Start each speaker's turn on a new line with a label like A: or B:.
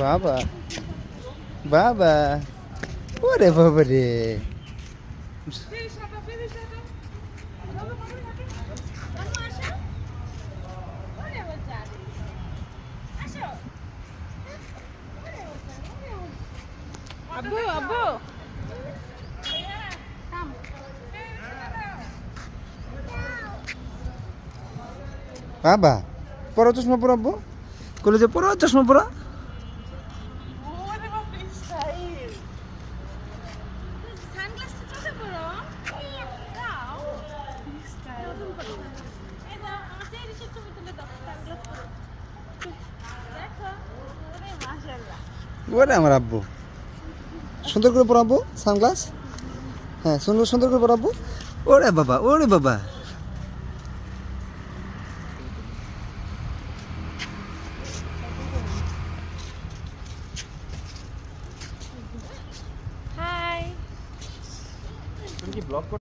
A: বাবা বাবা, ওরে বাবা রে।
B: আব্বু আব্বু
A: বাবা পরো চশমা পরো, আব্বু কলেজে পরো চশমা পরো। ওরে আমার আব্বু, সুন্দর করে পরো আব্বু সানগ্লাস। হ্যাঁ সুন্দর সুন্দর করে পরো আব্বু। ওরে বাবা, ওরে বাবা।
B: হাই
A: তুমি কি ব্লগ